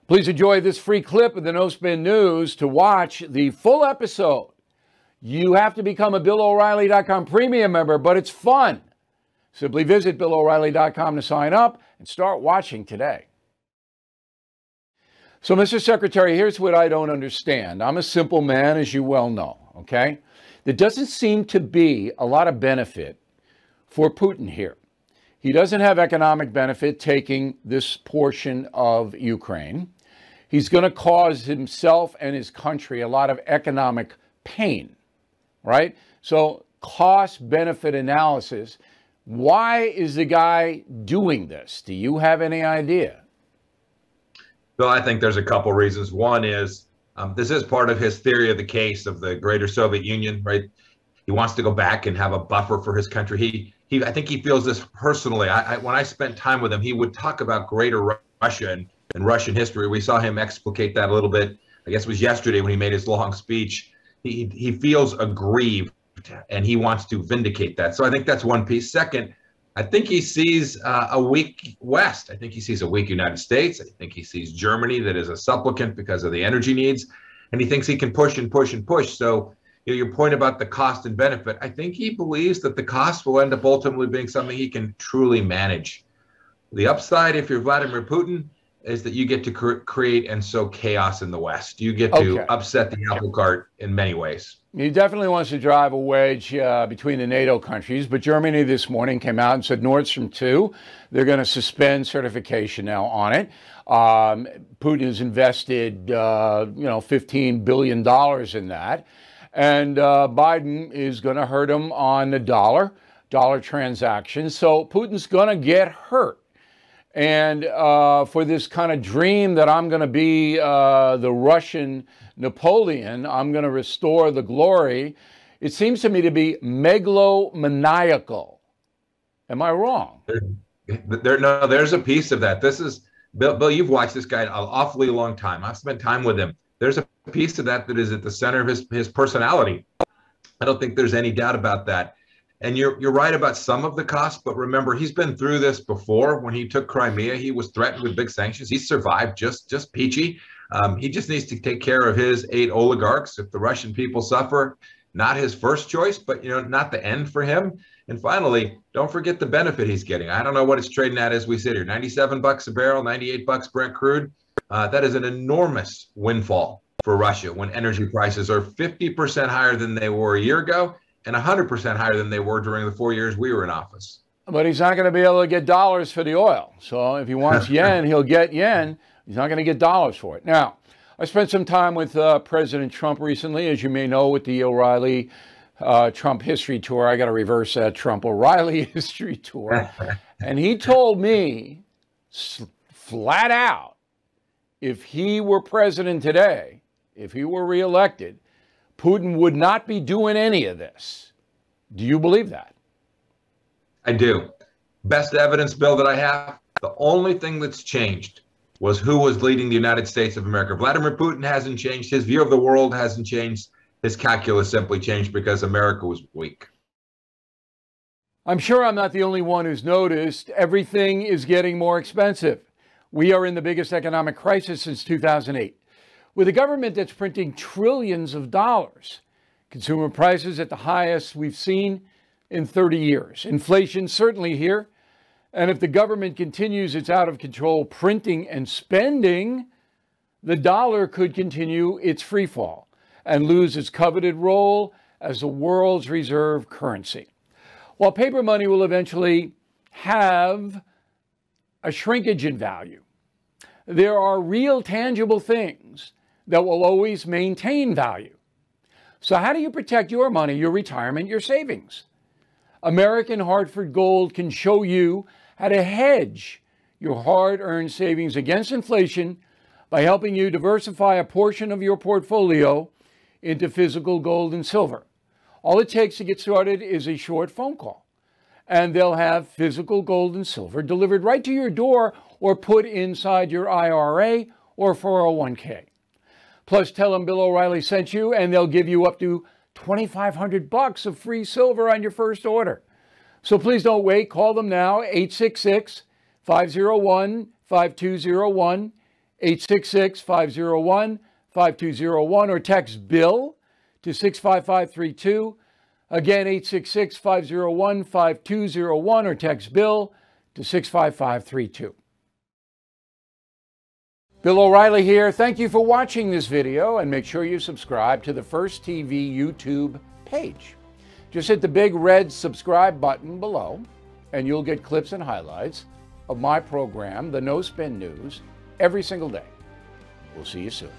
Please enjoy this free clip of the No Spin News. To watch the full episode, you have to become a BillO'Reilly.com premium member, but it's fun. Simply visit BillO'Reilly.com to sign up and start watching today. So, Mr. Secretary, here's what I don't understand. I'm a simple man, as you well know, okay? There doesn't seem to be a lot of benefit for Putin here. He doesn't have economic benefit taking this portion of Ukraine. He's going to cause himself and his country a lot of economic pain, right? So cost-benefit analysis. Why is the guy doing this? Do you have any idea? Bill, I think there's a couple reasons. One is this is part of his theory of the case of the greater Soviet Union, right? He wants to go back and have a buffer for his country. I think he feels this personally. When I spent time with him, he would talk about greater Russia and Russian history. We saw him explicate that a little bit. I guess it was yesterday when he made his long speech. He feels aggrieved and he wants to vindicate that. So I think that's one piece. Second, I think he sees a weak West. I think he sees a weak United States. I think he sees Germany that is a supplicant because of the energy needs. And he thinks he can push and push and push. So your point about the cost and benefit, I think he believes that the cost will end up ultimately being something he can truly manage. The upside, if you're Vladimir Putin, is that you get to create and sow chaos in the West. You get to upset the apple cart in many ways. He definitely wants to drive a wedge between the NATO countries, but Germany this morning came out and said Nord Stream 2, they're going to suspend certification now on it. Putin has invested, $15 billion in that. And Biden is going to hurt him on the dollar transactions. So Putin's going to get hurt. And for this kind of dream that I'm going to be the Russian Napoleon, I'm going to restore the glory, it seems to me to be megalomaniacal. Am I wrong? No, there's a piece of that. This is, Bill, you've watched this guy an awfully long time. I've spent time with him. There's a piece of that is at the center of his personality. I don't think there's any doubt about that. And you're right about some of the costs, but remember, he's been through this before. When he took Crimea, he was threatened with big sanctions. He survived just peachy. He just needs to take care of his 8 oligarchs. If the Russian people suffer, not his first choice, but not the end for him. And finally, don't forget the benefit he's getting. I don't know what it's trading at as we sit here. $97 a barrel, $98 Brent crude. That is an enormous windfall for Russia when energy prices are 50% higher than they were a year ago and 100% higher than they were during the 4 years we were in office. But he's not going to be able to get dollars for the oil. So if he wants yen, he'll get yen. He's not going to get dollars for it. Now, I spent some time with President Trump recently, as you may know, with the O'Reilly Trump history tour. I got to reverse that Trump O'Reilly history tour. And he told me flat out, if he were president today, if he were reelected, Putin would not be doing any of this. Do you believe that? I do. Best evidence, Bill, that I have, the only thing that's changed was who was leading the United States of America. Vladimir Putin hasn't changed. His view of the world hasn't changed. His calculus simply changed because America was weak. I'm sure I'm not the only one who's noticed everything is getting more expensive. We are in the biggest economic crisis since 2008. With a government that's printing trillions of dollars, consumer prices at the highest we've seen in 30 years. Inflation certainly here. And if the government continues its out-of-control printing and spending, the dollar could continue its free fall and lose its coveted role as the world's reserve currency. While paper money will eventually have a shrinkage in value, there are real tangible things that will always maintain value. So how do you protect your money, your retirement, your savings? American Hartford Gold can show you how to hedge your hard-earned savings against inflation by helping you diversify a portion of your portfolio into physical gold and silver. All it takes to get started is a short phone call, and they'll have physical gold and silver delivered right to your door or put inside your IRA or 401k. Plus, tell them Bill O'Reilly sent you, and they'll give you up to $2,500 of free silver on your first order. So please don't wait. Call them now, 866-501-5201, 866-501-5201 or text BILL to 65532. Again, 866-501-5201 or text BILL to 65532. Bill O'Reilly here. Thank you for watching this video, and make sure you subscribe to the First TV YouTube page. Just hit the big red subscribe button below, and you'll get clips and highlights of my program, The No Spin News, every single day. We'll see you soon.